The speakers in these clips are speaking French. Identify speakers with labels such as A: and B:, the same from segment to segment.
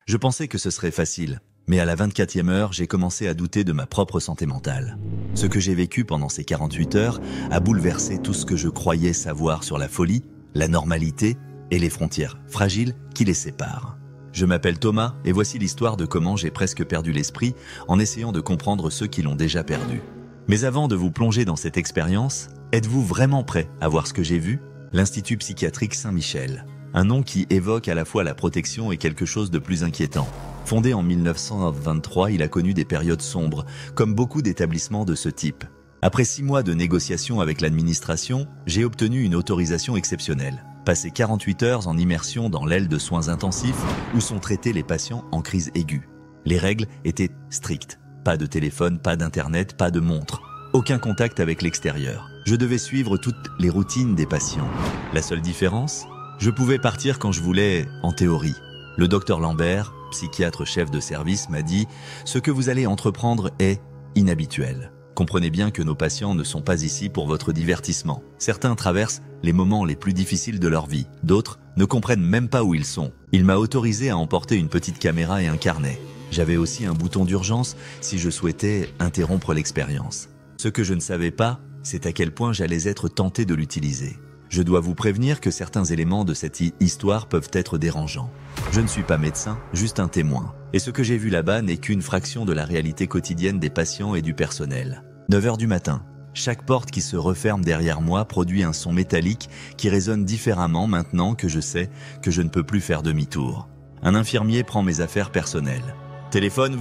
A: Je pensais que ce serait facile, mais à la 24e heure, j'ai commencé à douter de ma propre santé mentale. Ce que j'ai vécu pendant ces 48 heures a bouleversé tout ce que je croyais savoir sur la folie, la normalité et les frontières fragiles qui les séparent. Je m'appelle Thomas et voici l'histoire de comment j'ai presque perdu l'esprit en essayant de comprendre ceux qui l'ont déjà perdu. Mais avant de vous plonger dans cette expérience, êtes-vous vraiment prêt à voir ce que j'ai vu? L'Institut psychiatrique Saint-Michel. Un nom qui évoque à la fois la protection et quelque chose de plus inquiétant. Fondé en 1923, il a connu des périodes sombres, comme beaucoup d'établissements de ce type. Après 6 mois de négociations avec l'administration, j'ai obtenu une autorisation exceptionnelle. Passer 48 heures en immersion dans l'aile de soins intensifs où sont traités les patients en crise aiguë. Les règles étaient strictes. Pas de téléphone, pas d'internet, pas de montre. Aucun contact avec l'extérieur. Je devais suivre toutes les routines des patients. La seule différence ? Je pouvais partir quand je voulais, en théorie. Le docteur Lambert, psychiatre chef de service, m'a dit « Ce que vous allez entreprendre est inhabituel. Comprenez bien que nos patients ne sont pas ici pour votre divertissement. Certains traversent les moments les plus difficiles de leur vie. D'autres ne comprennent même pas où ils sont. Il m'a autorisé à emporter une petite caméra et un carnet. J'avais aussi un bouton d'urgence si je souhaitais interrompre l'expérience. Ce que je ne savais pas, c'est à quel point j'allais être tenté de l'utiliser. Je dois vous prévenir que certains éléments de cette histoire peuvent être dérangeants. Je ne suis pas médecin, juste un témoin. Et ce que j'ai vu là-bas n'est qu'une fraction de la réalité quotidienne des patients et du personnel. 9 heures du matin. Chaque porte qui se referme derrière moi produit un son métallique qui résonne différemment maintenant que je sais que je ne peux plus faire demi-tour. Un infirmier prend mes affaires personnelles. Téléphone,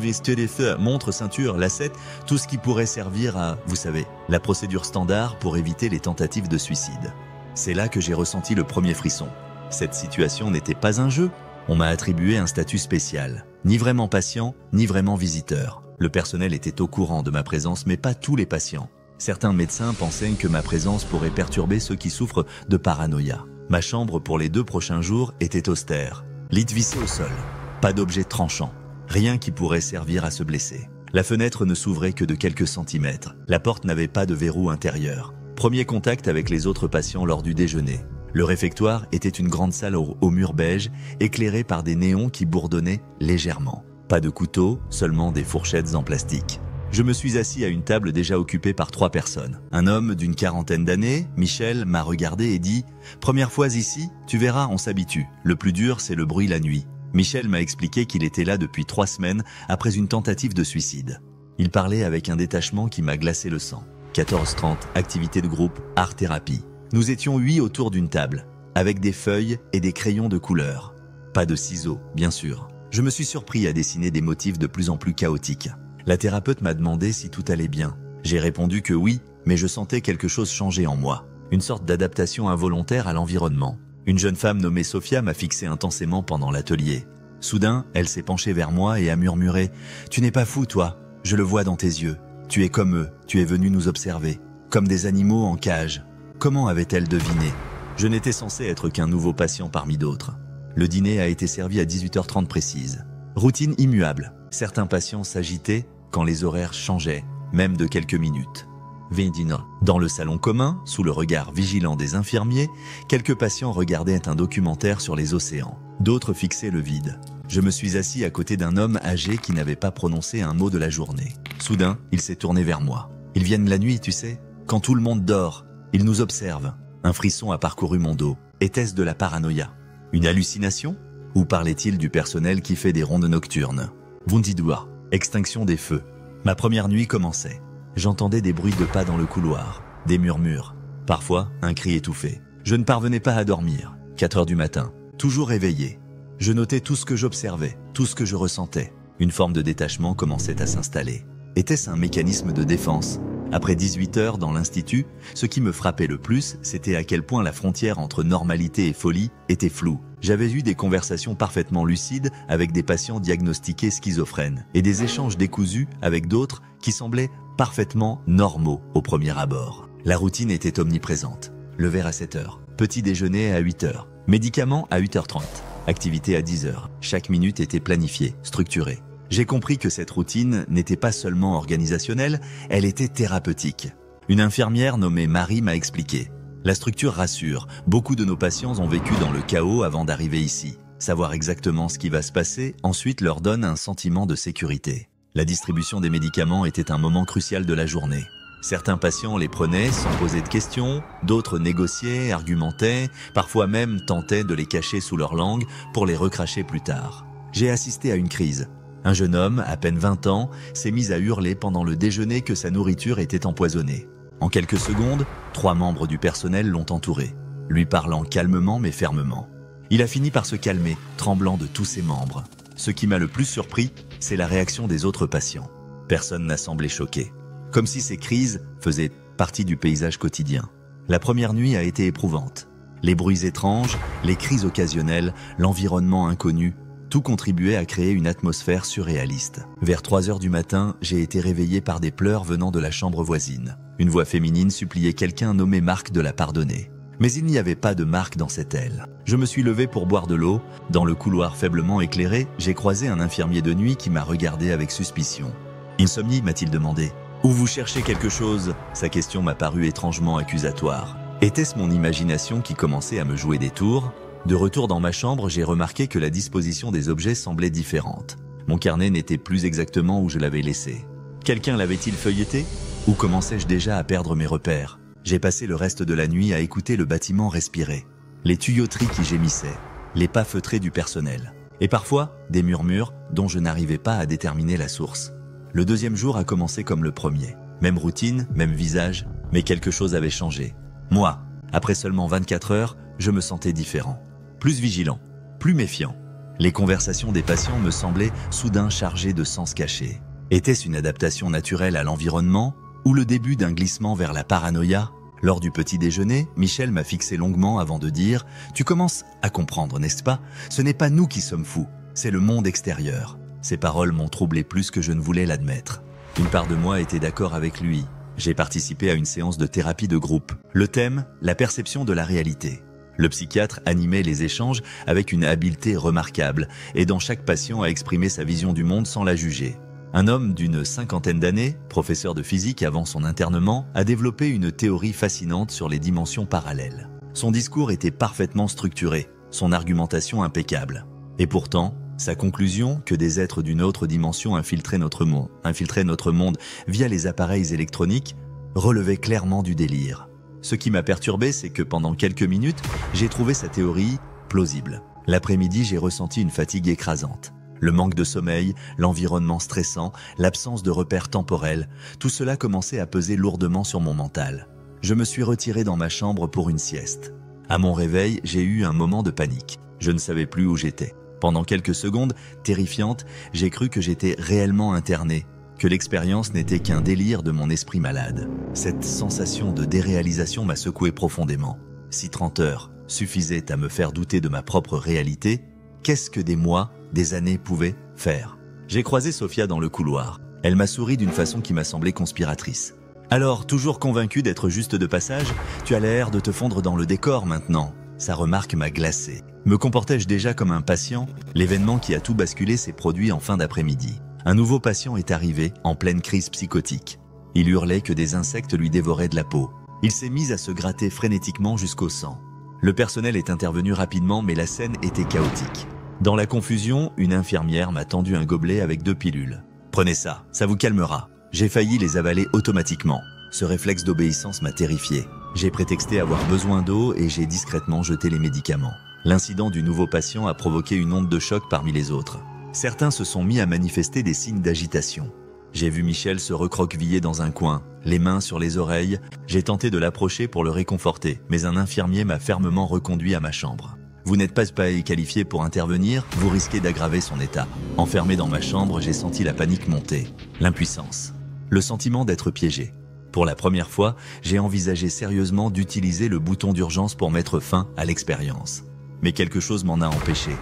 A: montre, ceinture, lacette, tout ce qui pourrait servir à, vous savez, la procédure standard pour éviter les tentatives de suicide. C'est là que j'ai ressenti le premier frisson. Cette situation n'était pas un jeu. On m'a attribué un statut spécial. Ni vraiment patient, ni vraiment visiteur. Le personnel était au courant de ma présence, mais pas tous les patients. Certains médecins pensaient que ma présence pourrait perturber ceux qui souffrent de paranoïa. Ma chambre pour les 2 prochains jours était austère. Lit vissé au sol. Pas d'objet tranchant. Rien qui pourrait servir à se blesser. La fenêtre ne s'ouvrait que de quelques centimètres. La porte n'avait pas de verrou intérieur. Premier contact avec les autres patients lors du déjeuner. Le réfectoire était une grande salle au mur beige, éclairée par des néons qui bourdonnaient légèrement. Pas de couteau, seulement des fourchettes en plastique. Je me suis assis à une table déjà occupée par 3 personnes. Un homme d'une 40aine d'années, Michel, m'a regardé et dit « Première fois ici, tu verras, on s'habitue. Le plus dur, c'est le bruit la nuit. » Michel m'a expliqué qu'il était là depuis 3 semaines après une tentative de suicide. Il parlait avec un détachement qui m'a glacé le sang. 14h30, activité de groupe, art-thérapie. Nous étions 8 autour d'une table, avec des feuilles et des crayons de couleur. Pas de ciseaux, bien sûr. Je me suis surpris à dessiner des motifs de plus en plus chaotiques. La thérapeute m'a demandé si tout allait bien. J'ai répondu que oui, mais je sentais quelque chose changer en moi. Une sorte d'adaptation involontaire à l'environnement. Une jeune femme nommée Sophia m'a fixé intensément pendant l'atelier. Soudain, elle s'est penchée vers moi et a murmuré « Tu n'es pas fou, toi, je le vois dans tes yeux. Tu es comme eux, tu es venu nous observer, comme des animaux en cage. » Comment avait-elle deviné? Je n'étais censé être qu'un nouveau patient parmi d'autres. Le dîner a été servi à 18h30 précise. Routine immuable. Certains patients s'agitaient quand les horaires changeaient, même de quelques minutes. Vendina. Dans le salon commun, sous le regard vigilant des infirmiers, quelques patients regardaient un documentaire sur les océans. D'autres fixaient le vide. Je me suis assis à côté d'un homme âgé qui n'avait pas prononcé un mot de la journée. Soudain, il s'est tourné vers moi. Ils viennent la nuit, tu sais, quand tout le monde dort. Ils nous observent. Un frisson a parcouru mon dos. Était-ce de la paranoïa? Une hallucination? Ou parlait-il du personnel qui fait des rondes nocturnes? Vundidua. Extinction des feux. Ma première nuit commençait. J'entendais des bruits de pas dans le couloir, des murmures, parfois un cri étouffé. Je ne parvenais pas à dormir. 4 heures du matin, toujours éveillé. Je notais tout ce que j'observais, tout ce que je ressentais. Une forme de détachement commençait à s'installer. Était-ce un mécanisme de défense? Après 18 heures dans l'institut, ce qui me frappait le plus, c'était à quel point la frontière entre normalité et folie était floue. J'avais eu des conversations parfaitement lucides avec des patients diagnostiqués schizophrènes et des échanges décousus avec d'autres qui semblaient parfaitement normaux au premier abord. La routine était omniprésente. Le verre à 7 heures, petit déjeuner à 8 heures, médicaments à 8h30, activité à 10 heures. Chaque minute était planifiée, structurée. J'ai compris que cette routine n'était pas seulement organisationnelle, elle était thérapeutique. Une infirmière nommée Marie m'a expliqué. La structure rassure, beaucoup de nos patients ont vécu dans le chaos avant d'arriver ici. Savoir exactement ce qui va se passer, ensuite leur donne un sentiment de sécurité. La distribution des médicaments était un moment crucial de la journée. Certains patients les prenaient sans poser de questions, d'autres négociaient, argumentaient, parfois même tentaient de les cacher sous leur langue pour les recracher plus tard. J'ai assisté à une crise. Un jeune homme, à peine 20 ans, s'est mis à hurler pendant le déjeuner que sa nourriture était empoisonnée. En quelques secondes, 3 membres du personnel l'ont entouré, lui parlant calmement mais fermement. Il a fini par se calmer, tremblant de tous ses membres. Ce qui m'a le plus surpris, c'est la réaction des autres patients. Personne n'a semblé choqué. Comme si ces crises faisaient partie du paysage quotidien. La première nuit a été éprouvante. Les bruits étranges, les cris occasionnelles, l'environnement inconnu, tout contribuait à créer une atmosphère surréaliste. Vers 3 heures du matin, j'ai été réveillé par des pleurs venant de la chambre voisine. Une voix féminine suppliait quelqu'un nommé Marc de la pardonner. Mais il n'y avait pas de Marc dans cette aile. Je me suis levé pour boire de l'eau. Dans le couloir faiblement éclairé, j'ai croisé un infirmier de nuit qui m'a regardé avec suspicion. « Insomnie ?» m'a-t-il demandé. « Ou vous cherchez quelque chose ?» Sa question m'a paru étrangement accusatoire. Était-ce mon imagination qui commençait à me jouer des tours ? De retour dans ma chambre, j'ai remarqué que la disposition des objets semblait différente. Mon carnet n'était plus exactement où je l'avais laissé. Quelqu'un l'avait-il feuilleté ? Ou commençais-je déjà à perdre mes repères ? J'ai passé le reste de la nuit à écouter le bâtiment respirer, les tuyauteries qui gémissaient, les pas feutrés du personnel, et parfois des murmures dont je n'arrivais pas à déterminer la source. Le deuxième jour a commencé comme le premier. Même routine, même visage, mais quelque chose avait changé. Moi, après seulement 24 heures, je me sentais différent. Plus vigilant, plus méfiant. Les conversations des patients me semblaient soudain chargées de sens cachés. Était-ce une adaptation naturelle à l'environnement ou le début d'un glissement vers la paranoïa ? Lors du petit déjeuner, Michel m'a fixé longuement avant de dire « Tu commences à comprendre, n'est-ce pas ? Ce n'est pas nous qui sommes fous, c'est le monde extérieur. » Ces paroles m'ont troublé plus que je ne voulais l'admettre. Une part de moi était d'accord avec lui. J'ai participé à une séance de thérapie de groupe. Le thème, la perception de la réalité. Le psychiatre animait les échanges avec une habileté remarquable, aidant chaque patient à exprimer sa vision du monde sans la juger. Un homme d'une 50aine d'années, professeur de physique avant son internement, a développé une théorie fascinante sur les dimensions parallèles. Son discours était parfaitement structuré, son argumentation impeccable. Et pourtant, sa conclusion, que des êtres d'une autre dimension infiltraient notre monde via les appareils électroniques, relevait clairement du délire. Ce qui m'a perturbé, c'est que pendant quelques minutes, j'ai trouvé sa théorie plausible. L'après-midi, j'ai ressenti une fatigue écrasante. Le manque de sommeil, l'environnement stressant, l'absence de repères temporels, tout cela commençait à peser lourdement sur mon mental. Je me suis retiré dans ma chambre pour une sieste. À mon réveil, j'ai eu un moment de panique. Je ne savais plus où j'étais. Pendant quelques secondes, terrifiantes, j'ai cru que j'étais réellement interné, que l'expérience n'était qu'un délire de mon esprit malade. Cette sensation de déréalisation m'a secoué profondément. Si 30 heures suffisaient à me faire douter de ma propre réalité, qu'est-ce que des mois, des années pouvaient faire ? J'ai croisé Sophia dans le couloir. Elle m'a souri d'une façon qui m'a semblé conspiratrice. « Alors, toujours convaincu d'être juste de passage, tu as l'air de te fondre dans le décor maintenant. » Sa remarque m'a glacé. Me comportais-je déjà comme un patient ? L'événement qui a tout basculé s'est produit en fin d'après-midi. Un nouveau patient est arrivé, en pleine crise psychotique. Il hurlait que des insectes lui dévoraient de la peau. Il s'est mis à se gratter frénétiquement jusqu'au sang. Le personnel est intervenu rapidement, mais la scène était chaotique. Dans la confusion, une infirmière m'a tendu un gobelet avec 2 pilules. « Prenez ça, ça vous calmera. » J'ai failli les avaler automatiquement. Ce réflexe d'obéissance m'a terrifié. J'ai prétexté avoir besoin d'eau et j'ai discrètement jeté les médicaments. L'incident du nouveau patient a provoqué une onde de choc parmi les autres. Certains se sont mis à manifester des signes d'agitation. J'ai vu Michel se recroqueviller dans un coin, les mains sur les oreilles. J'ai tenté de l'approcher pour le réconforter, mais un infirmier m'a fermement reconduit à ma chambre. « Vous n'êtes pas qualifié pour intervenir, vous risquez d'aggraver son état. » Enfermé dans ma chambre, j'ai senti la panique monter, l'impuissance, le sentiment d'être piégé. Pour la première fois, j'ai envisagé sérieusement d'utiliser le bouton d'urgence pour mettre fin à l'expérience. Mais quelque chose m'en a empêché.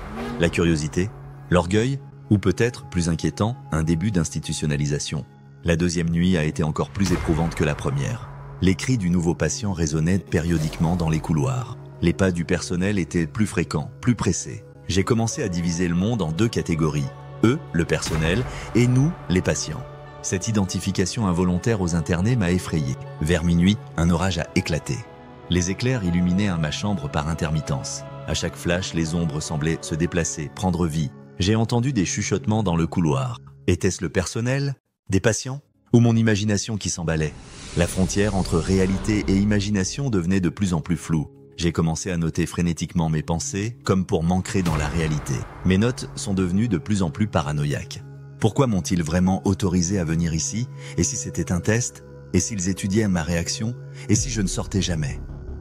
A: La curiosité, l'orgueil, ou peut-être, plus inquiétant, un début d'institutionnalisation. La deuxième nuit a été encore plus éprouvante que la première. Les cris du nouveau patient résonnaient périodiquement dans les couloirs. Les pas du personnel étaient plus fréquents, plus pressés. J'ai commencé à diviser le monde en 2 catégories. Eux, le personnel, et nous, les patients. Cette identification involontaire aux internés m'a effrayé. Vers minuit, un orage a éclaté. Les éclairs illuminaient ma chambre par intermittence. À chaque flash, les ombres semblaient se déplacer, prendre vie. J'ai entendu des chuchotements dans le couloir. Était-ce le personnel? Des patients? Ou mon imagination qui s'emballait? La frontière entre réalité et imagination devenait de plus en plus floue. J'ai commencé à noter frénétiquement mes pensées, comme pour m'ancrer dans la réalité. Mes notes sont devenues de plus en plus paranoïaques. Pourquoi m'ont-ils vraiment autorisé à venir ici? Et si c'était un test? Et s'ils étudiaient ma réaction? Et si je ne sortais jamais?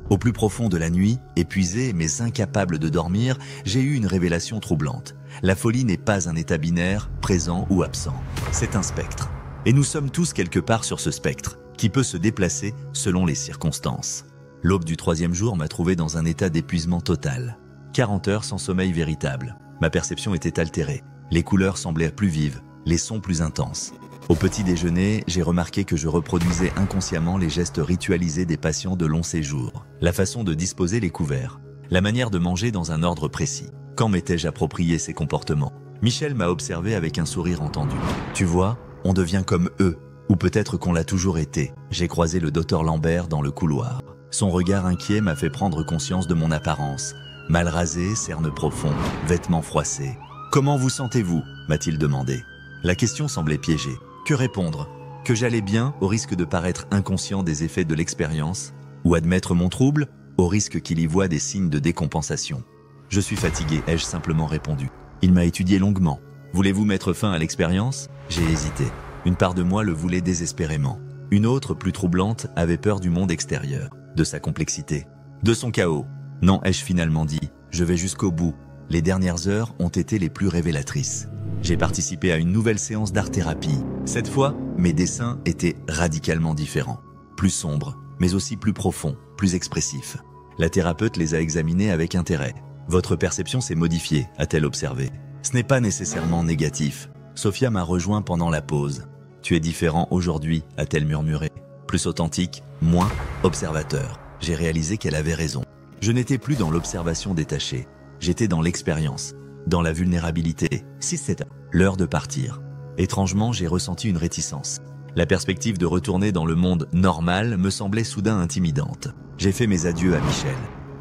A: Au plus profond de la nuit, épuisé mais incapable de dormir, j'ai eu une révélation troublante. La folie n'est pas un état binaire, présent ou absent. C'est un spectre. Et nous sommes tous quelque part sur ce spectre, qui peut se déplacer selon les circonstances. L'aube du 3e jour m'a trouvé dans un état d'épuisement total. 40 heures sans sommeil véritable. Ma perception était altérée. Les couleurs semblaient plus vives, les sons plus intenses. Au petit déjeuner, j'ai remarqué que je reproduisais inconsciemment les gestes ritualisés des patients de long séjour. La façon de disposer les couverts. La manière de manger dans un ordre précis. Quand m'étais-je approprié ces comportements? Michel m'a observé avec un sourire entendu. Tu vois, on devient comme eux. Ou peut-être qu'on l'a toujours été. J'ai croisé le docteur Lambert dans le couloir. Son regard inquiet m'a fait prendre conscience de mon apparence. Mal rasé, cernes profonds, vêtements froissés. « Comment vous sentez-vous » m'a-t-il demandé. La question semblait piégée. Que répondre? Que j'allais bien au risque de paraître inconscient des effets de l'expérience? Ou admettre mon trouble au risque qu'il y voie des signes de décompensation? Je suis fatigué, ai-je simplement répondu. Il m'a étudié longuement. Voulez-vous mettre fin à l'expérience? J'ai hésité. Une part de moi le voulait désespérément. Une autre, plus troublante, avait peur du monde extérieur, de sa complexité, de son chaos. Non, ai-je finalement dit, je vais jusqu'au bout. Les dernières heures ont été les plus révélatrices. J'ai participé à une nouvelle séance d'art-thérapie. Cette fois, mes dessins étaient radicalement différents. Plus sombres, mais aussi plus profonds, plus expressifs. La thérapeute les a examinés avec intérêt. Votre perception s'est modifiée, a-t-elle observé. Ce n'est pas nécessairement négatif. Sophia m'a rejoint pendant la pause. Tu es différent aujourd'hui, a-t-elle murmuré. Plus authentique, moins observateur. J'ai réalisé qu'elle avait raison. Je n'étais plus dans l'observation détachée. J'étais dans l'expérience, dans la vulnérabilité. Si c'est l'heure de partir. Étrangement, j'ai ressenti une réticence. La perspective de retourner dans le monde normal me semblait soudain intimidante. J'ai fait mes adieux à Michel.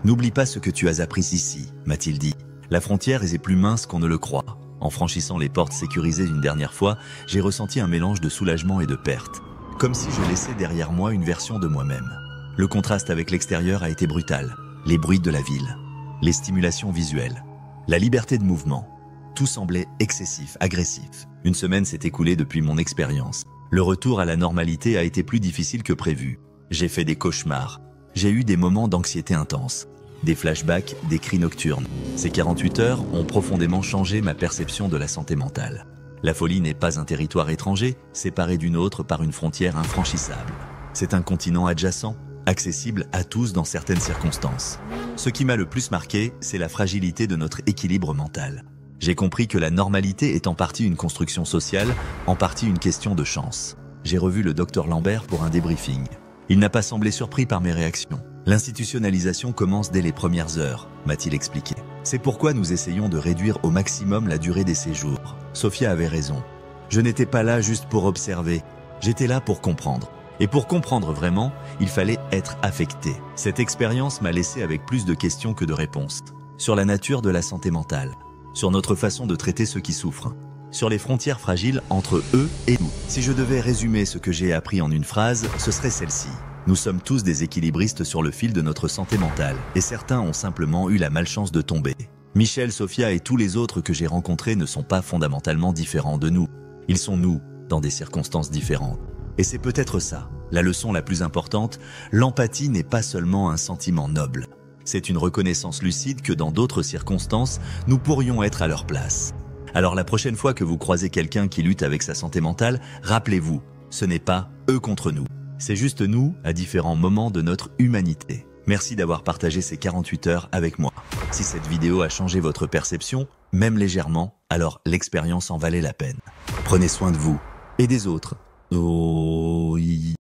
A: N'oublie pas ce que tu as appris ici, m'a-t-il dit. La frontière est plus mince qu'on ne le croit. En franchissant les portes sécurisées une dernière fois, j'ai ressenti un mélange de soulagement et de perte. Comme si je laissais derrière moi une version de moi-même. Le contraste avec l'extérieur a été brutal. Les bruits de la ville, les stimulations visuelles, la liberté de mouvement. Tout semblait excessif, agressif. Une semaine s'est écoulée depuis mon expérience. Le retour à la normalité a été plus difficile que prévu. J'ai fait des cauchemars. J'ai eu des moments d'anxiété intense. Des flashbacks, des cris nocturnes. Ces 48 heures ont profondément changé ma perception de la santé mentale. La folie n'est pas un territoire étranger, séparé d'une autre par une frontière infranchissable. C'est un continent adjacent, accessible à tous dans certaines circonstances. Ce qui m'a le plus marqué, c'est la fragilité de notre équilibre mental. J'ai compris que la normalité est en partie une construction sociale, en partie une question de chance. J'ai revu le docteur Lambert pour un débriefing. Il n'a pas semblé surpris par mes réactions. L'institutionnalisation commence dès les premières heures, m'a-t-il expliqué. C'est pourquoi nous essayons de réduire au maximum la durée des séjours. Sophia avait raison. Je n'étais pas là juste pour observer. J'étais là pour comprendre. Et pour comprendre vraiment, il fallait être affecté. Cette expérience m'a laissé avec plus de questions que de réponses. Sur la nature de la santé mentale, sur notre façon de traiter ceux qui souffrent, sur les frontières fragiles entre eux et nous. Si je devais résumer ce que j'ai appris en une phrase, ce serait celle-ci. Nous sommes tous des équilibristes sur le fil de notre santé mentale, et certains ont simplement eu la malchance de tomber. Michel, Sophia et tous les autres que j'ai rencontrés ne sont pas fondamentalement différents de nous. Ils sont nous, dans des circonstances différentes. Et c'est peut-être ça, la leçon la plus importante, l'empathie n'est pas seulement un sentiment noble. C'est une reconnaissance lucide que dans d'autres circonstances, nous pourrions être à leur place. Alors la prochaine fois que vous croisez quelqu'un qui lutte avec sa santé mentale, rappelez-vous, ce n'est pas eux contre nous. C'est juste nous à différents moments de notre humanité. Merci d'avoir partagé ces 48 heures avec moi. Si cette vidéo a changé votre perception, même légèrement, alors l'expérience en valait la peine. Prenez soin de vous et des autres. Oh,